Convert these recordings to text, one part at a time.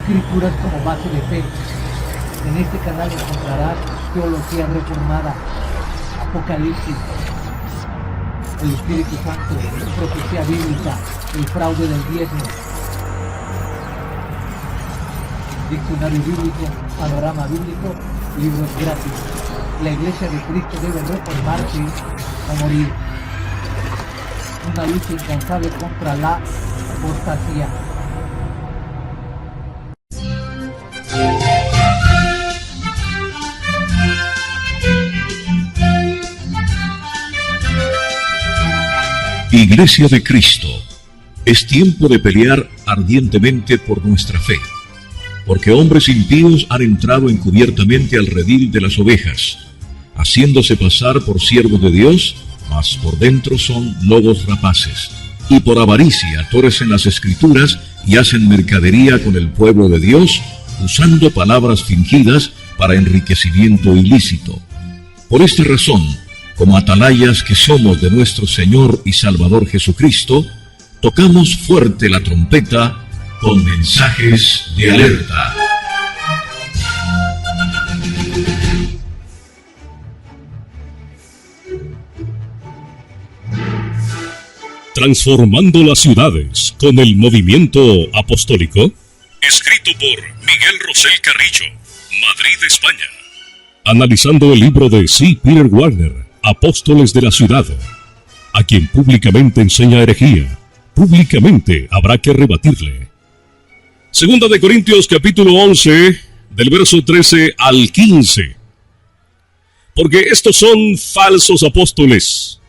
Escrituras como base de fe. En este canal encontrarás teología reformada, apocalipsis, el Espíritu Santo, profecía bíblica, el fraude del diezmo, diccionario bíblico, panorama bíblico, libros gratis. La Iglesia de Cristo debe reformarse o morir. Una lucha incansable contra la apostasía. Iglesia de Cristo, es tiempo de pelear ardientemente por nuestra fe, porque hombres impíos han entrado encubiertamente al redil de las ovejas, haciéndose pasar por siervos de Dios, mas por dentro son lobos rapaces, y por avaricia tuercen las Escrituras y hacen mercadería con el pueblo de Dios, usando palabras fingidas para enriquecimiento ilícito. Por esta razón, como atalayas que somos de nuestro Señor y Salvador Jesucristo, tocamos fuerte la trompeta con mensajes de alerta. Transformando las ciudades con el movimiento apostólico. Escrito por Miguel Rosel Carrillo, Madrid, España. Analizando el libro de C. Peter Wagner, Apóstoles de la Ciudad, a quien públicamente enseña herejía, públicamente habrá que rebatirle. Segunda de Corintios capítulo 11, del verso 13 al 15. Porque estos son falsos apóstoles,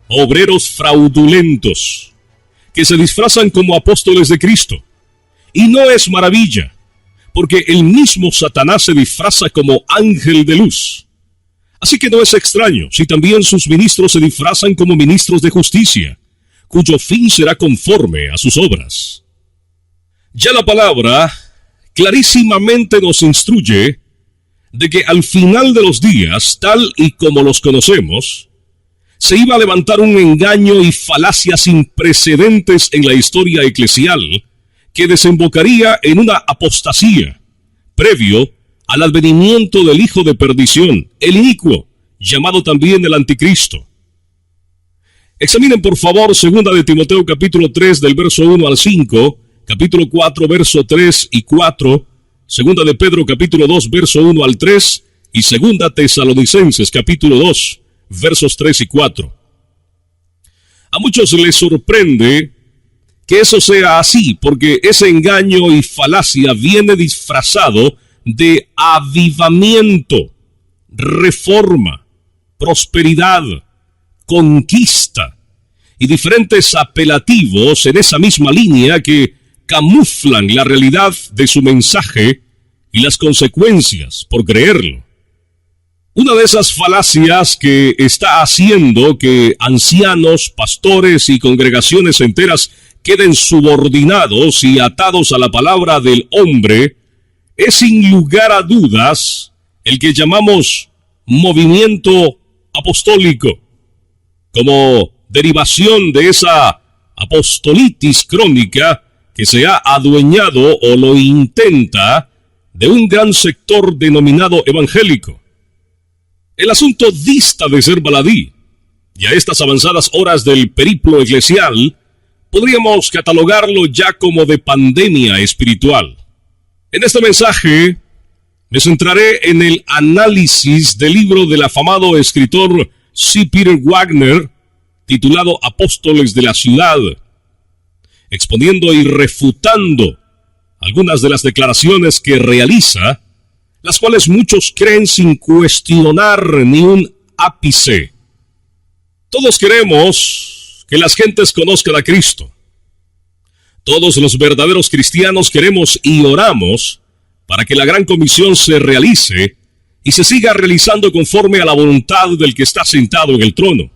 obreros fraudulentos, que se disfrazan como apóstoles de Cristo. Y no es maravilla, porque el mismo Satanás se disfraza como ángel de luz. Así que no es extraño si también sus ministros se disfrazan como ministros de justicia, cuyo fin será conforme a sus obras. Ya la palabra clarísimamente nos instruye de que al final de los días, tal y como los conocemos, se iba a levantar un engaño y falacia sin precedentes en la historia eclesial que desembocaría en una apostasía, previo al advenimiento del hijo de perdición, el inicuo, llamado también el anticristo. Examinen por favor 2 de Timoteo capítulo 3 del verso 1 al 5, capítulo 4 verso 3 y 4, 2 de Pedro capítulo 2 verso 1 al 3 y 2 Tesalonicenses capítulo 2 versos 3 y 4. A muchos les sorprende que eso sea así, porque ese engaño y falacia viene disfrazado de avivamiento, reforma, prosperidad, conquista y diferentes apelativos en esa misma línea que camuflan la realidad de su mensaje y las consecuencias por creerlo. Una de esas falacias que está haciendo que ancianos, pastores y congregaciones enteras queden subordinados y atados a la palabra del hombre es sin lugar a dudas el que llamamos movimiento apostólico, como derivación de esa apostolitis crónica que se ha adueñado o lo intenta de un gran sector denominado evangélico. El asunto dista de ser baladí, y a estas avanzadas horas del periplo eclesial podríamos catalogarlo ya como de pandemia espiritual. En este mensaje me centraré en el análisis del libro del afamado escritor C. Peter Wagner, titulado Apóstoles de la Ciudad, exponiendo y refutando algunas de las declaraciones que realiza, las cuales muchos creen sin cuestionar ni un ápice. Todos queremos que las gentes conozcan a Cristo. Todos los verdaderos cristianos queremos y oramos para que la gran comisión se realice y se siga realizando conforme a la voluntad del que está sentado en el trono.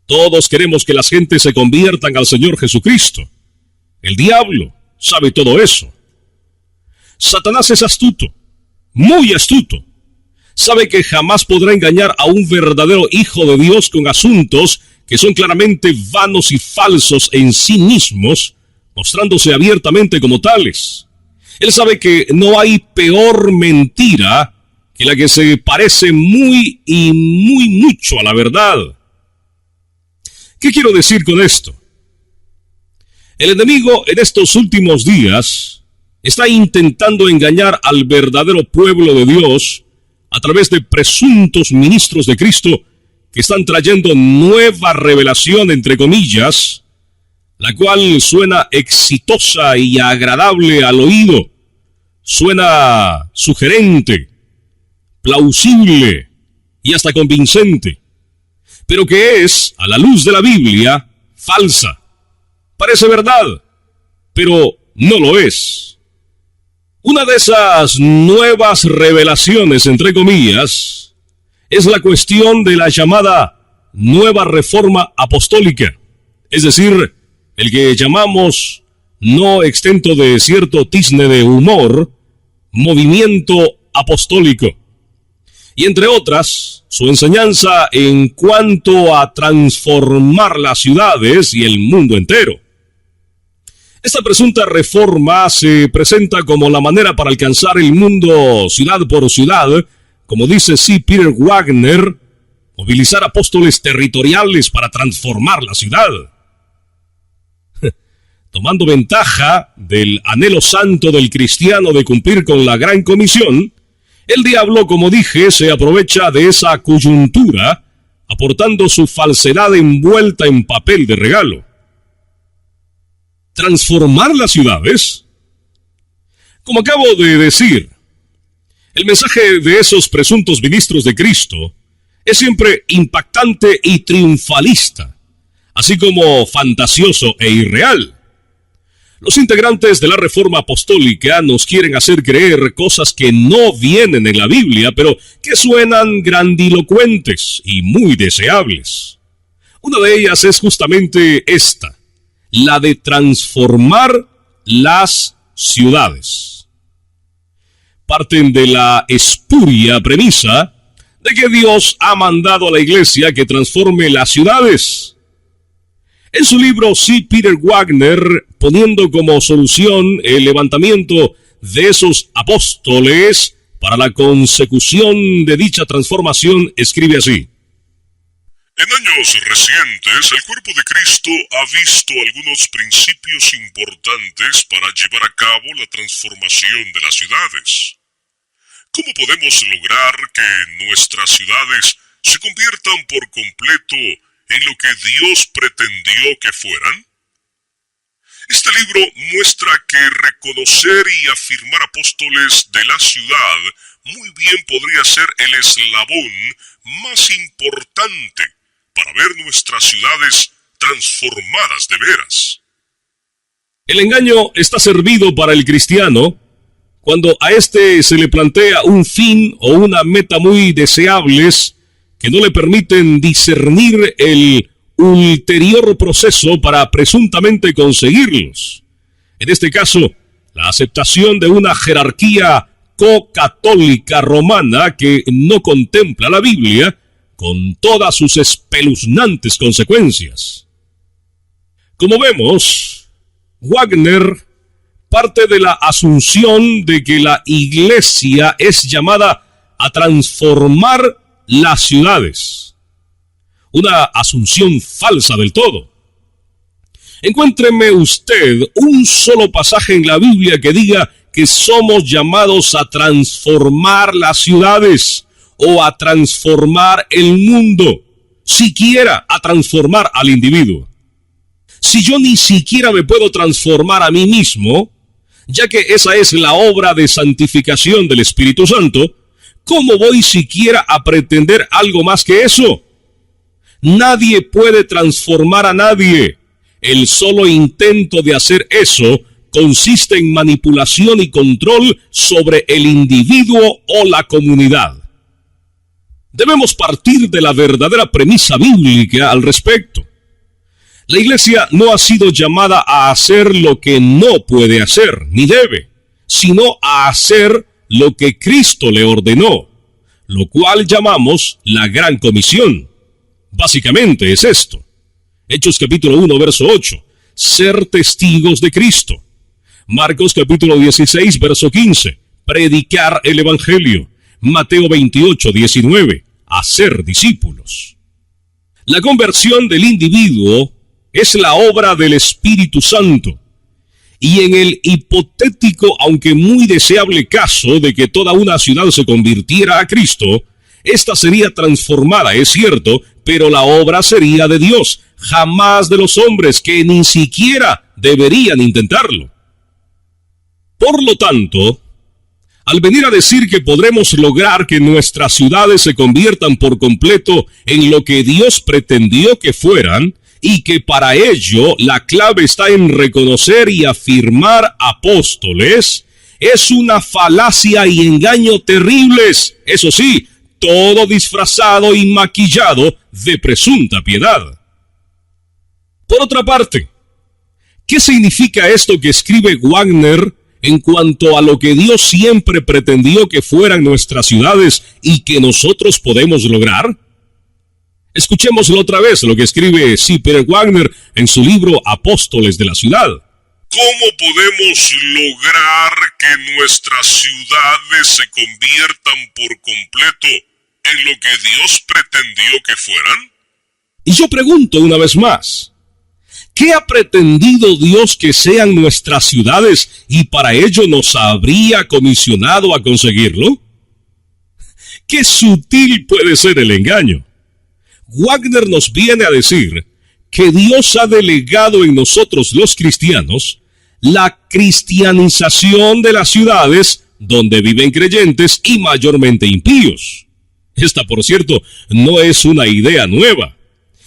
Todos queremos que las gentes se conviertan al Señor Jesucristo. El diablo sabe todo eso. Satanás es astuto, muy astuto. Sabe que jamás podrá engañar a un verdadero hijo de Dios con asuntos que son claramente vanos y falsos en sí mismos, mostrándose abiertamente como tales. Él sabe que no hay peor mentira que la que se parece muy y muy mucho a la verdad. ¿Qué quiero decir con esto? El enemigo en estos últimos días está intentando engañar al verdadero pueblo de Dios a través de presuntos ministros de Cristo que están trayendo nueva revelación, entre comillas, la cual suena exitosa y agradable al oído, suena sugerente, plausible y hasta convincente, pero que es, a la luz de la Biblia, falsa. Parece verdad, pero no lo es. Una de esas nuevas revelaciones, entre comillas, es la cuestión de la llamada Nueva Reforma Apostólica, es decir, el que llamamos, no exento de cierto tizne de humor, movimiento apostólico. Y entre otras, su enseñanza en cuanto a transformar las ciudades y el mundo entero. Esta presunta reforma se presenta como la manera para alcanzar el mundo ciudad por ciudad, como dice C. Peter Wagner, movilizar apóstoles territoriales para transformar la ciudad. Tomando ventaja del anhelo santo del cristiano de cumplir con la gran comisión, el diablo, como dije, se aprovecha de esa coyuntura, aportando su falsedad envuelta en papel de regalo. ¿Transformar las ciudades? Como acabo de decir, el mensaje de esos presuntos ministros de Cristo es siempre impactante y triunfalista, así como fantasioso e irreal. Los integrantes de la Reforma Apostólica nos quieren hacer creer cosas que no vienen en la Biblia, pero que suenan grandilocuentes y muy deseables. Una de ellas es justamente esta, la de transformar las ciudades. Parten de la espuria premisa de que Dios ha mandado a la iglesia que transforme las ciudades. En su libro, C. Peter Wagner, poniendo como solución el levantamiento de esos apóstoles para la consecución de dicha transformación, escribe así: en años recientes, el cuerpo de Cristo ha visto algunos principios importantes para llevar a cabo la transformación de las ciudades. ¿Cómo podemos lograr que nuestras ciudades se conviertan por completo en lo que Dios pretendió que fueran? Este libro muestra que reconocer y afirmar apóstoles de la ciudad muy bien podría ser el eslabón más importante para ver nuestras ciudades transformadas de veras. El engaño está servido para el cristiano cuando a éste se le plantea un fin o una meta muy deseables que no le permiten discernir el ulterior proceso para presuntamente conseguirlos. En este caso, la aceptación de una jerarquía co-católica romana que no contempla la Biblia con todas sus espeluznantes consecuencias. Como vemos, Wagner parte de la asunción de que la iglesia es llamada a transformar las ciudades. Una asunción falsa del todo. Encuéntreme usted un solo pasaje en la Biblia que diga que somos llamados a transformar las ciudades o a transformar el mundo, siquiera a transformar al individuo. Si yo ni siquiera me puedo transformar a mí mismo, ya que esa es la obra de santificación del Espíritu Santo, ¿cómo voy siquiera a pretender algo más que eso? Nadie puede transformar a nadie. El solo intento de hacer eso consiste en manipulación y control sobre el individuo o la comunidad. Debemos partir de la verdadera premisa bíblica al respecto. La iglesia no ha sido llamada a hacer lo que no puede hacer, ni debe, sino a hacer lo que Cristo le ordenó, lo cual llamamos la Gran Comisión. Básicamente es esto. Hechos capítulo 1, verso 8. Ser testigos de Cristo. Marcos capítulo 16, verso 15, predicar el Evangelio. Mateo 28, 19, hacer discípulos. La conversión del individuo es la obra del Espíritu Santo. Y en el hipotético, aunque muy deseable caso de que toda una ciudad se convirtiera a Cristo, esta sería transformada, es cierto, pero la obra sería de Dios, jamás de los hombres, que ni siquiera deberían intentarlo. Por lo tanto, al venir a decir que podremos lograr que nuestras ciudades se conviertan por completo en lo que Dios pretendió que fueran, y que para ello la clave está en reconocer y afirmar apóstoles, es una falacia y engaño terribles, eso sí, todo disfrazado y maquillado de presunta piedad. Por otra parte, ¿qué significa esto que escribe Wagner en cuanto a lo que Dios siempre pretendió que fueran nuestras ciudades y que nosotros podemos lograr? Escuchémoslo otra vez, lo que escribe C. Peter Wagner en su libro Apóstoles de la Ciudad. ¿Cómo podemos lograr que nuestras ciudades se conviertan por completo en lo que Dios pretendió que fueran? Y yo pregunto una vez más, ¿qué ha pretendido Dios que sean nuestras ciudades y para ello nos habría comisionado a conseguirlo? ¡Qué sutil puede ser el engaño! Wagner nos viene a decir que Dios ha delegado en nosotros los cristianos la cristianización de las ciudades donde viven creyentes y mayormente impíos. Esta, por cierto, no es una idea nueva.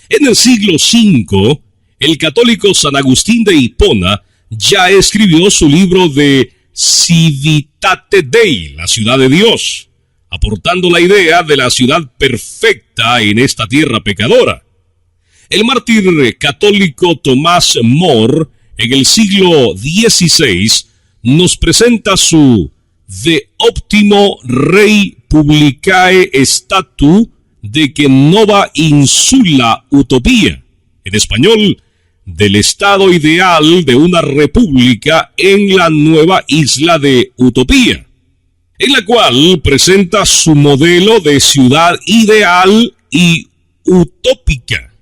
En el siglo V, el católico San Agustín de Hipona ya escribió su libro de Civitate Dei, la ciudad de Dios, aportando la idea de la ciudad perfecta en esta tierra pecadora. El mártir católico Tomás More, en el siglo XVI, nos presenta su De Optimo Rei Publicae Statu de que nova insula utopía, en español, del estado ideal de una república en la nueva isla de Utopía, en la cual presenta su modelo de ciudad ideal y utópica.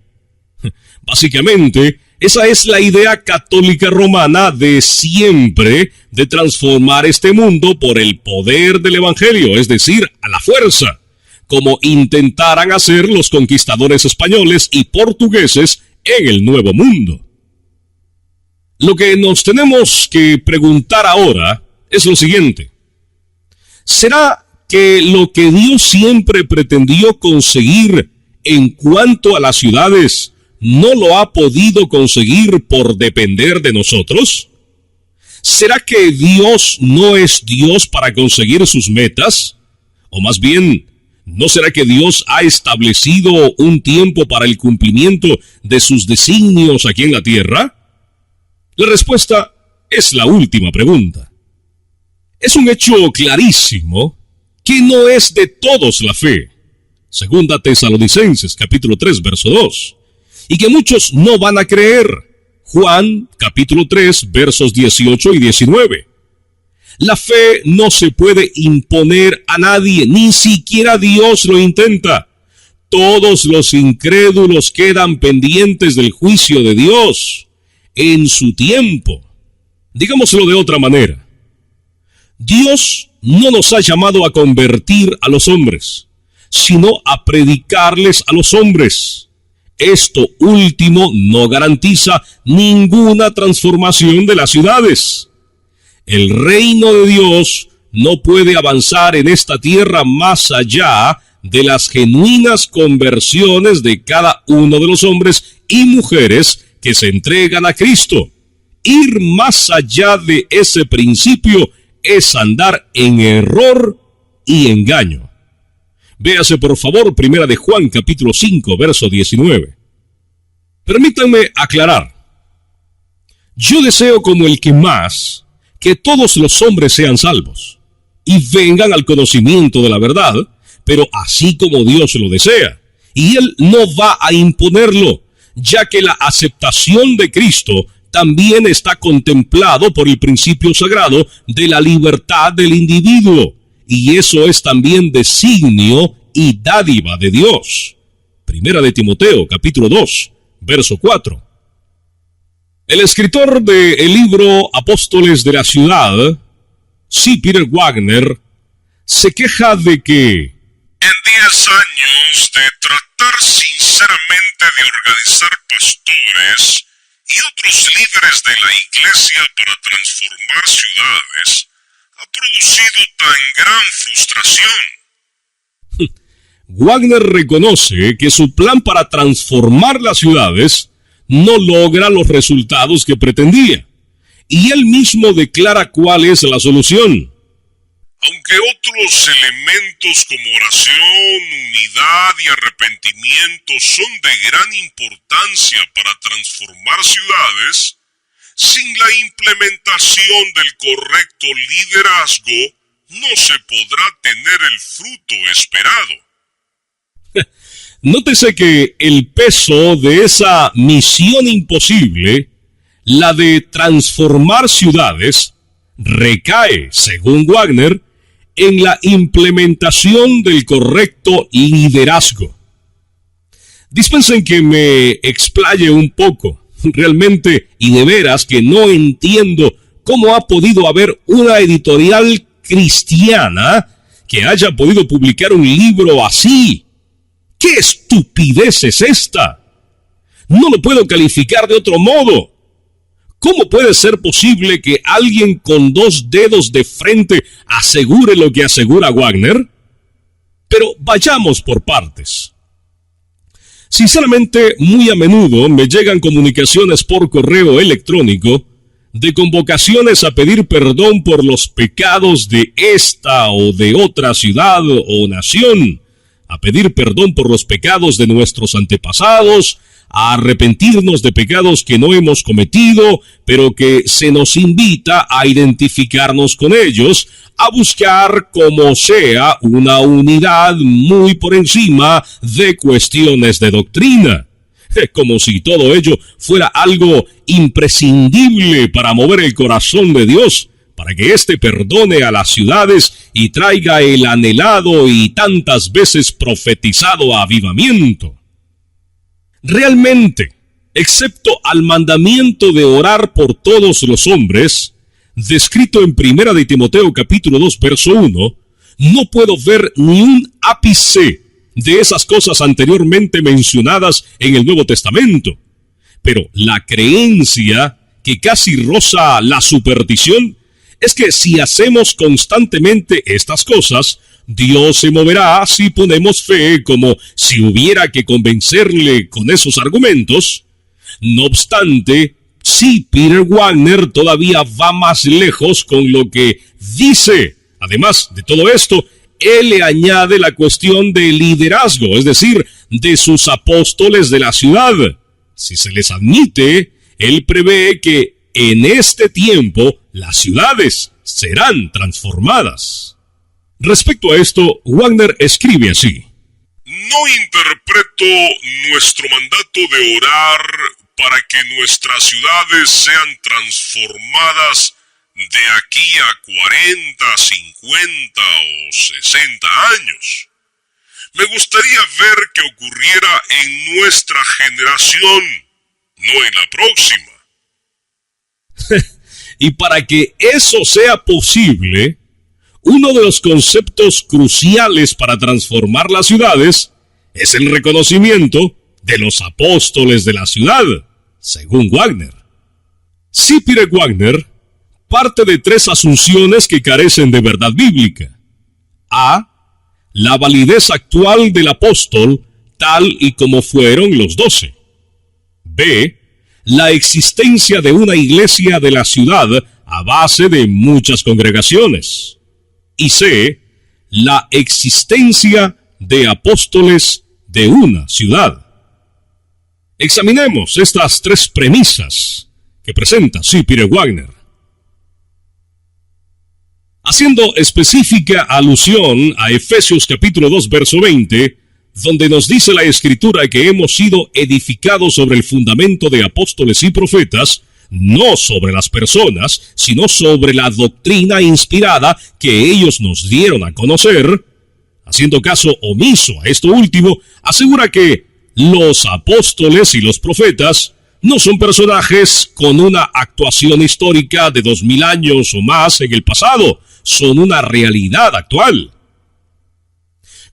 Básicamente, esa es la idea católica romana de siempre de transformar este mundo por el poder del Evangelio, es decir, a la fuerza, como intentaran hacer los conquistadores españoles y portugueses en el Nuevo Mundo. Lo que nos tenemos que preguntar ahora es lo siguiente. ¿Será que lo que Dios siempre pretendió conseguir en cuanto a las ciudades no lo ha podido conseguir por depender de nosotros? ¿Será que Dios no es Dios para conseguir sus metas? O más bien, ¿no será que Dios ha establecido un tiempo para el cumplimiento de sus designios aquí en la tierra? La respuesta es la última pregunta. Es un hecho clarísimo que no es de todos la fe. Segunda Tesalonicenses, capítulo 3, verso 2. Y que muchos no van a creer. Juan, capítulo 3, versos 18 y 19. La fe no se puede imponer a nadie, ni siquiera Dios lo intenta. Todos los incrédulos quedan pendientes del juicio de Dios en su tiempo. Digámoslo de otra manera. Dios no nos ha llamado a convertir a los hombres, sino a predicarles a los hombres. Esto último no garantiza ninguna transformación de las ciudades. El reino de Dios no puede avanzar en esta tierra más allá de las genuinas conversiones de cada uno de los hombres y mujeres que se entregan a Cristo. Ir más allá de ese principio es andar en error y engaño. Véase por favor Primera de Juan capítulo 5 verso 19. Permítanme aclarar. Yo deseo como el que más que todos los hombres sean salvos y vengan al conocimiento de la verdad, pero así como Dios lo desea, y Él no va a imponerlo, ya que la aceptación de Cristo también está contemplado por el principio sagrado de la libertad del individuo, y eso es también designio y dádiva de Dios. Primera de Timoteo, capítulo 2, verso 4. El escritor del libro Apóstoles de la Ciudad, C. Peter Wagner, se queja de que en 10 años de tratar sinceramente de organizar pastores y otros líderes de la iglesia para transformar ciudades, ha producido tan gran frustración. Wagner reconoce que su plan para transformar las ciudades no logra los resultados que pretendía, y él mismo declara cuál es la solución. Aunque otros elementos como oración, unidad y arrepentimiento son de gran importancia para transformar ciudades, sin la implementación del correcto liderazgo no se podrá tener el fruto esperado. Nótese que el peso de esa misión imposible, la de transformar ciudades, recae, según Wagner, en la implementación del correcto liderazgo. Dispensen que me explaye un poco. Realmente y de veras que no entiendo cómo ha podido haber una editorial cristiana que haya podido publicar un libro así. ¿Qué estupidez es esta? No lo puedo calificar de otro modo. ¿Cómo puede ser posible que alguien con 2 dedos de frente asegure lo que asegura Wagner? Pero vayamos por partes. Sinceramente, muy a menudo me llegan comunicaciones por correo electrónico de convocaciones a pedir perdón por los pecados de esta o de otra ciudad o nación, a pedir perdón por los pecados de nuestros antepasados, a arrepentirnos de pecados que no hemos cometido, pero que se nos invita a identificarnos con ellos, a buscar como sea una unidad muy por encima de cuestiones de doctrina. Como si todo ello fuera algo imprescindible para mover el corazón de Dios, para que éste perdone a las ciudades y traiga el anhelado y tantas veces profetizado avivamiento. Realmente, excepto al mandamiento de orar por todos los hombres, descrito en Primera de Timoteo capítulo 2 verso 1, no puedo ver ni un ápice de esas cosas anteriormente mencionadas en el Nuevo Testamento. Pero la creencia que casi roza la superstición es que si hacemos constantemente estas cosas, Dios se moverá si ponemos fe, como si hubiera que convencerle con esos argumentos. No obstante, sí, Peter Wagner todavía va más lejos con lo que dice. Además de todo esto, él le añade la cuestión del liderazgo, es decir, de sus apóstoles de la ciudad. Si se les admite, él prevé que en este tiempo las ciudades serán transformadas. Respecto a esto, Wagner escribe así: No interpreto nuestro mandato de orar para que nuestras ciudades sean transformadas de aquí a 40, 50 o 60 años. Me gustaría ver que ocurriera en nuestra generación, no en la próxima. Y para que eso sea posible, uno de los conceptos cruciales para transformar las ciudades es el reconocimiento de los apóstoles de la ciudad, según Wagner. C. Peter Wagner parte de 3 asunciones que carecen de verdad bíblica. A. La validez actual del apóstol tal y como fueron los 12. B. La existencia de una iglesia de la ciudad a base de muchas congregaciones. Y C. La existencia de apóstoles de una ciudad. Examinemos estas 3 premisas que presenta C. Peter Wagner. Haciendo específica alusión a Efesios capítulo 2 verso 20, donde nos dice la Escritura que hemos sido edificados sobre el fundamento de apóstoles y profetas, no sobre las personas, sino sobre la doctrina inspirada que ellos nos dieron a conocer, haciendo caso omiso a esto último, asegura que los apóstoles y los profetas no son personajes con una actuación histórica de 2000 años o más en el pasado, son una realidad actual.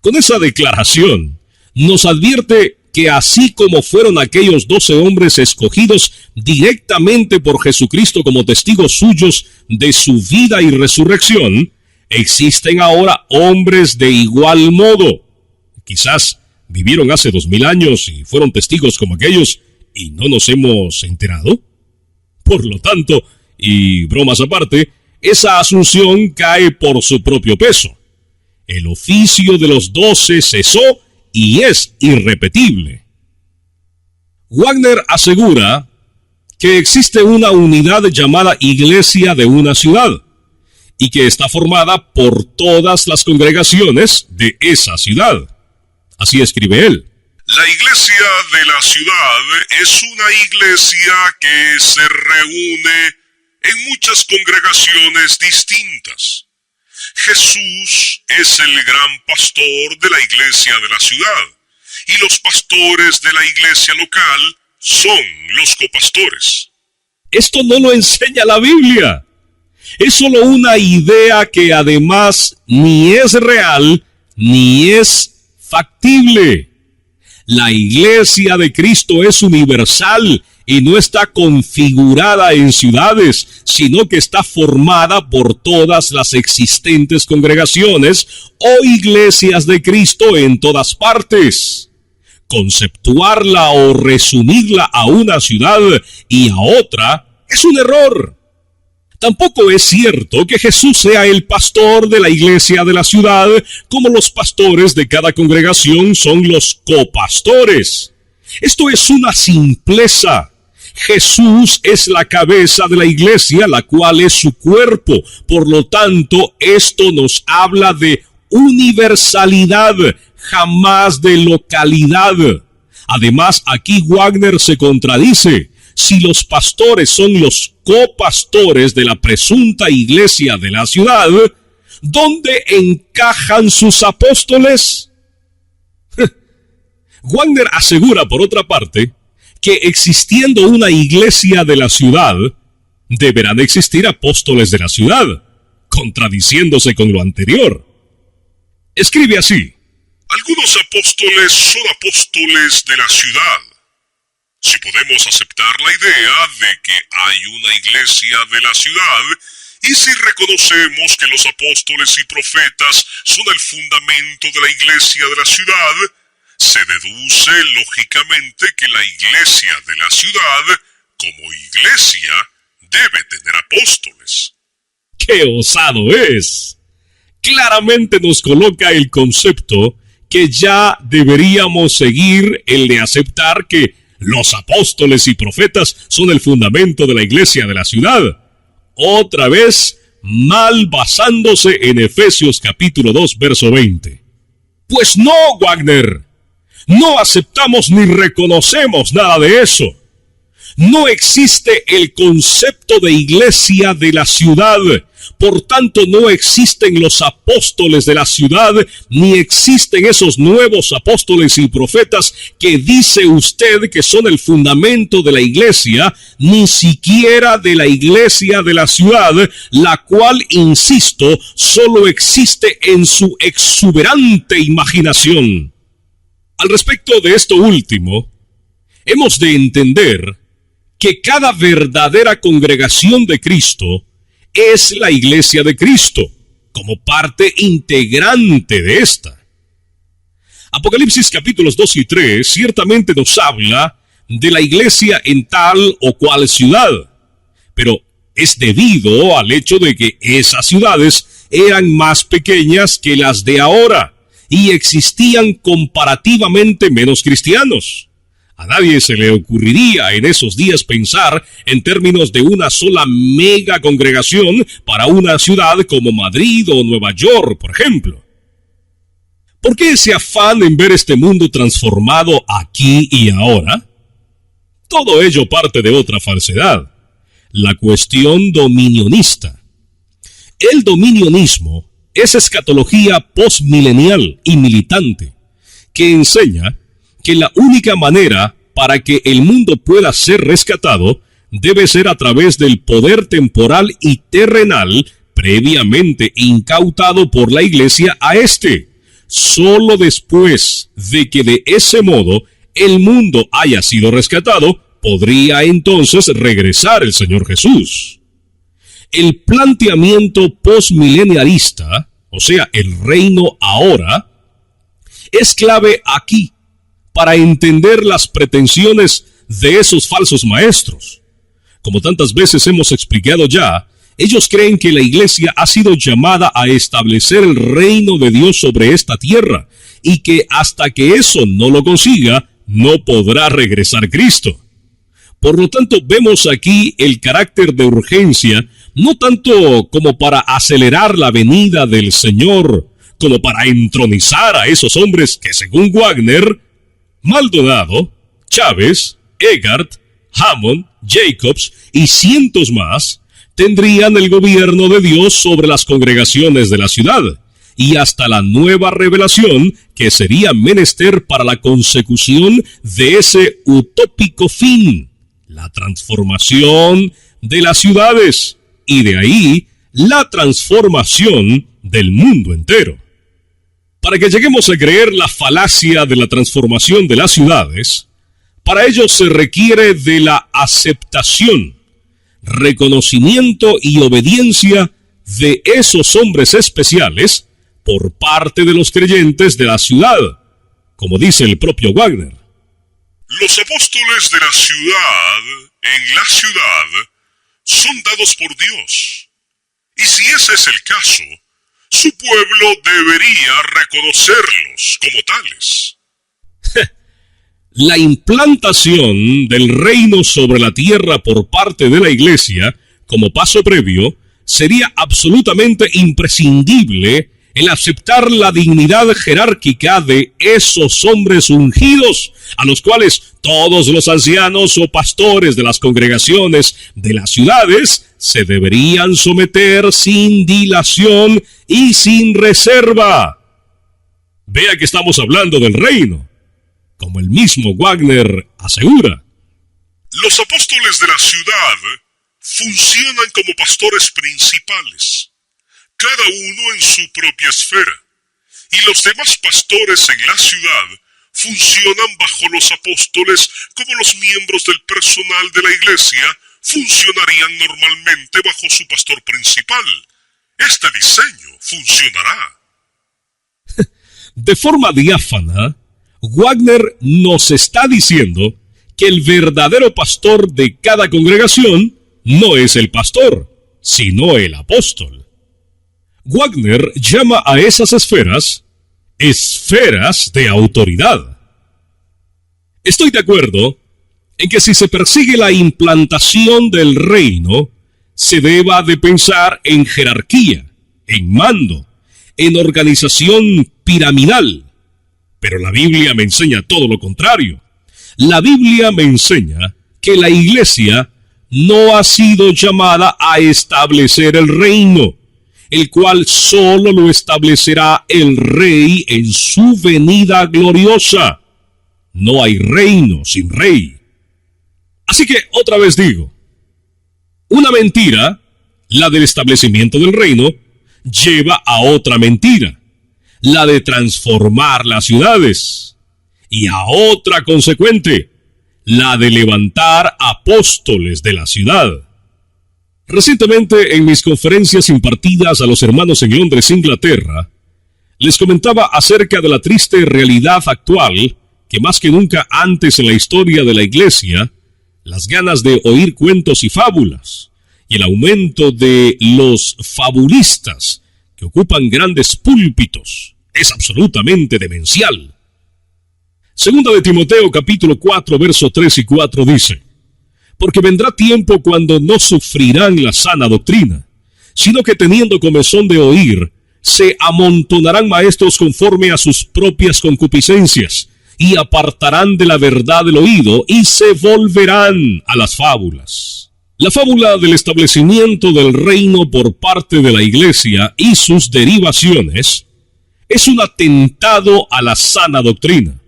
Con esa declaración, nos advierte que así como fueron aquellos 12 hombres escogidos directamente por Jesucristo como testigos suyos de su vida y resurrección, existen ahora hombres de igual modo. Quizás vivieron hace 2000 años y fueron testigos como aquellos y no nos hemos enterado. Por lo tanto, y bromas aparte, esa asunción cae por su propio peso. El oficio de los 12 cesó y es irrepetible. Wagner asegura que existe una unidad llamada Iglesia de una ciudad y que está formada por todas las congregaciones de esa ciudad. Así escribe él. La iglesia de la ciudad es una iglesia que se reúne en muchas congregaciones distintas. Jesús es el gran pastor de la iglesia de la ciudad, y los pastores de la iglesia local son los copastores. Esto no lo enseña la Biblia. Es solo una idea que además ni es real ni es factible. La iglesia de Cristo es universal y no está configurada en ciudades, sino que está formada por todas las existentes congregaciones o iglesias de Cristo en todas partes. Conceptuarla o resumirla a una ciudad y a otra es un error. Tampoco es cierto que Jesús sea el pastor de la iglesia de la ciudad, como los pastores de cada congregación son los copastores. Esto es una simpleza. Jesús es la cabeza de la iglesia, la cual es su cuerpo. Por lo tanto, esto nos habla de universalidad, jamás de localidad. Además, aquí Wagner se contradice. Si los pastores son los copastores de la presunta iglesia de la ciudad, ¿dónde encajan sus apóstoles? Wagner asegura, por otra parte, que existiendo una iglesia de la ciudad, deberán existir apóstoles de la ciudad, contradiciéndose con lo anterior. Escribe así: Algunos apóstoles son apóstoles de la ciudad. Si podemos aceptar la idea de que hay una iglesia de la ciudad, y si reconocemos que los apóstoles y profetas son el fundamento de la iglesia de la ciudad, se deduce lógicamente que la iglesia de la ciudad, como iglesia, debe tener apóstoles. ¡Qué osado es! Claramente nos coloca el concepto que ya deberíamos seguir, el de aceptar que los apóstoles y profetas son el fundamento de la iglesia de la ciudad. Otra vez, mal basándose en Efesios capítulo 2, verso 20. Pues no, Wagner. No aceptamos ni reconocemos nada de eso. No existe el concepto de iglesia de la ciudad. Por tanto, no existen los apóstoles de la ciudad, ni existen esos nuevos apóstoles y profetas que dice usted que son el fundamento de la iglesia, ni siquiera de la iglesia de la ciudad, la cual, insisto, solo existe en su exuberante imaginación. Al respecto de esto último, hemos de entender que cada verdadera congregación de Cristo es la iglesia de Cristo, como parte integrante de esta. Apocalipsis capítulos 2 y 3 ciertamente nos habla de la iglesia en tal o cual ciudad, pero es debido al hecho de que esas ciudades eran más pequeñas que las de ahora y existían comparativamente menos cristianos. A nadie se le ocurriría en esos días pensar en términos de una sola mega congregación para una ciudad como Madrid o Nueva York, por ejemplo. ¿Por qué ese afán en ver este mundo transformado aquí y ahora? Todo ello parte de otra falsedad. la cuestión dominionista. El dominionismo es escatología postmilenial y militante, que enseña que la única manera para que el mundo pueda ser rescatado debe ser a través del poder temporal y terrenal previamente incautado por la Iglesia a éste. Solo después de que de ese modo el mundo haya sido rescatado, podría entonces regresar el Señor Jesús. El planteamiento postmilenialista, o sea, el reino ahora, es clave aquí para entender las pretensiones de esos falsos maestros. Como tantas veces hemos explicado ya, ellos creen que la Iglesia ha sido llamada a establecer el reino de Dios sobre esta tierra y que hasta que eso no lo consiga, no podrá regresar Cristo. Por lo tanto, vemos aquí el carácter de urgencia, no tanto como para acelerar la venida del Señor, como para entronizar a esos hombres que, según Wagner, Maldonado, Chávez, Eggert, Hammond, Jacobs y cientos más, tendrían el gobierno de Dios sobre las congregaciones de la ciudad, y hasta la nueva revelación que sería menester para la consecución de ese utópico fin, la transformación de las ciudades, y de ahí la transformación del mundo entero. Para que lleguemos a creer la falacia de la transformación de las ciudades, para ello se requiere de la aceptación, reconocimiento y obediencia de esos hombres especiales por parte de los creyentes de la ciudad, como dice el propio Wagner. Los apóstoles de la ciudad, en la ciudad, son dados por Dios. Y si ese es el caso, su pueblo debería reconocerlos como tales. La implantación del reino sobre la tierra por parte de la Iglesia, como paso previo, sería absolutamente imprescindible el aceptar la dignidad jerárquica de esos hombres ungidos, a los cuales todos los ancianos o pastores de las congregaciones de las ciudades se deberían someter sin dilación y sin reserva. Vea que estamos hablando del reino, como el mismo Wagner asegura. Los apóstoles de la ciudad funcionan como pastores principales, cada uno en su propia esfera, y los demás pastores en la ciudad funcionan bajo los apóstoles como los miembros del personal de la iglesia funcionarían normalmente bajo su pastor principal. Este diseño funcionará. De forma diáfana, Wagner nos está diciendo que el verdadero pastor de cada congregación no es el pastor, sino el apóstol. Wagner llama a esas esferas de autoridad. Estoy de acuerdo en que si se persigue la implantación del reino, se deba de pensar en jerarquía, en mando, en organización piramidal. Pero la Biblia me enseña todo lo contrario. La Biblia me enseña que la Iglesia no ha sido llamada a establecer el reino, el cual solo lo establecerá el Rey en su venida gloriosa. No hay reino sin rey. Así que otra vez digo, una mentira, la del establecimiento del reino, lleva a otra mentira, la de transformar las ciudades, y a otra consecuente, la de levantar apóstoles de la ciudad. Recientemente, en mis conferencias impartidas a los hermanos en Londres, Inglaterra, les comentaba acerca de la triste realidad actual que más que nunca antes en la historia de la Iglesia, las ganas de oír cuentos y fábulas, y el aumento de los fabulistas que ocupan grandes púlpitos, es absolutamente demencial. Segunda de Timoteo capítulo 4, versos 3 y 4 dice: porque vendrá tiempo cuando no sufrirán la sana doctrina, sino que teniendo comezón de oír, se amontonarán maestros conforme a sus propias concupiscencias, y apartarán de la verdad el oído, y se volverán a las fábulas. La fábula del establecimiento del reino por parte de la Iglesia y sus derivaciones es un atentado a la sana doctrina,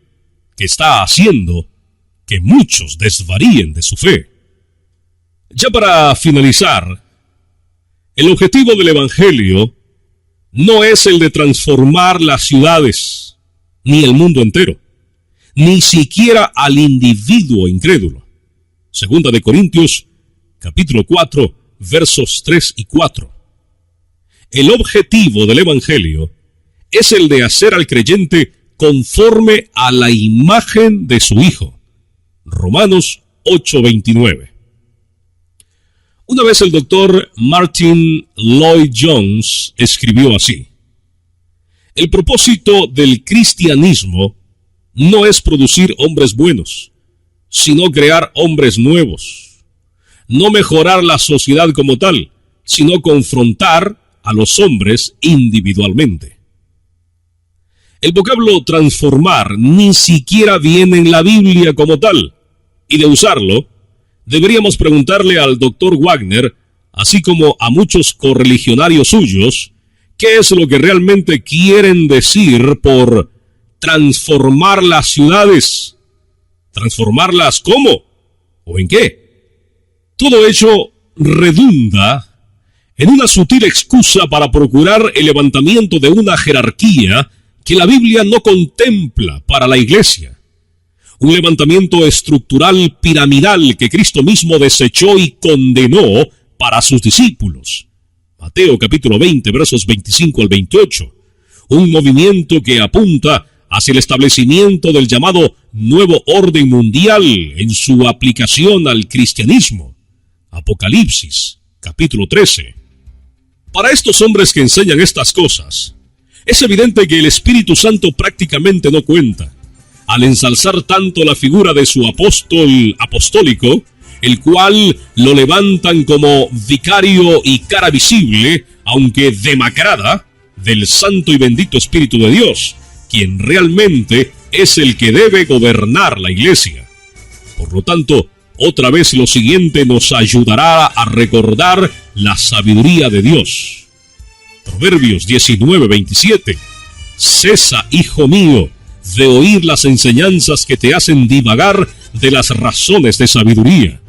que está haciendo que muchos desvaríen de su fe. Ya para finalizar, el objetivo del Evangelio no es el de transformar las ciudades, ni el mundo entero, ni siquiera al individuo incrédulo. Segunda de Corintios, capítulo 4, versos 3 y 4. El objetivo del Evangelio es el de hacer al creyente conforme a la imagen de su Hijo. Romanos 8:29. Una vez el doctor Martin Lloyd-Jones escribió así: el propósito del cristianismo no es producir hombres buenos, sino crear hombres nuevos. No mejorar la sociedad como tal, sino confrontar a los hombres individualmente. El vocablo transformar ni siquiera viene en la Biblia como tal, y de usarlo, deberíamos preguntarle al Dr. Wagner, así como a muchos correligionarios suyos, qué es lo que realmente quieren decir por transformar las ciudades. ¿Transformarlas cómo? ¿O en qué? Todo ello redunda en una sutil excusa para procurar el levantamiento de una jerarquía que la Biblia no contempla para la Iglesia. Un levantamiento estructural piramidal que Cristo mismo desechó y condenó para sus discípulos. Mateo capítulo 20, versos 25 al 28. Un movimiento que apunta hacia el establecimiento del llamado nuevo orden mundial en su aplicación al cristianismo. Apocalipsis, capítulo 13. Para estos hombres que enseñan estas cosas, es evidente que el Espíritu Santo prácticamente no cuenta, al ensalzar tanto la figura de su apóstol apostólico, el cual lo levantan como vicario y cara visible, aunque demacrada, del santo y bendito Espíritu de Dios, quien realmente es el que debe gobernar la Iglesia. Por lo tanto, otra vez lo siguiente nos ayudará a recordar la sabiduría de Dios. Proverbios 19:27. Cesa, hijo mío, de oír las enseñanzas que te hacen divagar de las razones de sabiduría.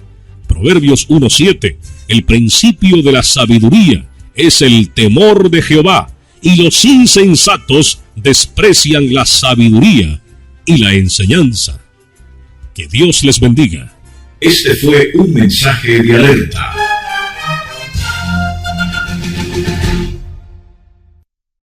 Proverbios 1:7. El principio de la sabiduría es el temor de Jehová, y los insensatos desprecian la sabiduría y la enseñanza. Que Dios les bendiga. Este fue un mensaje de alerta.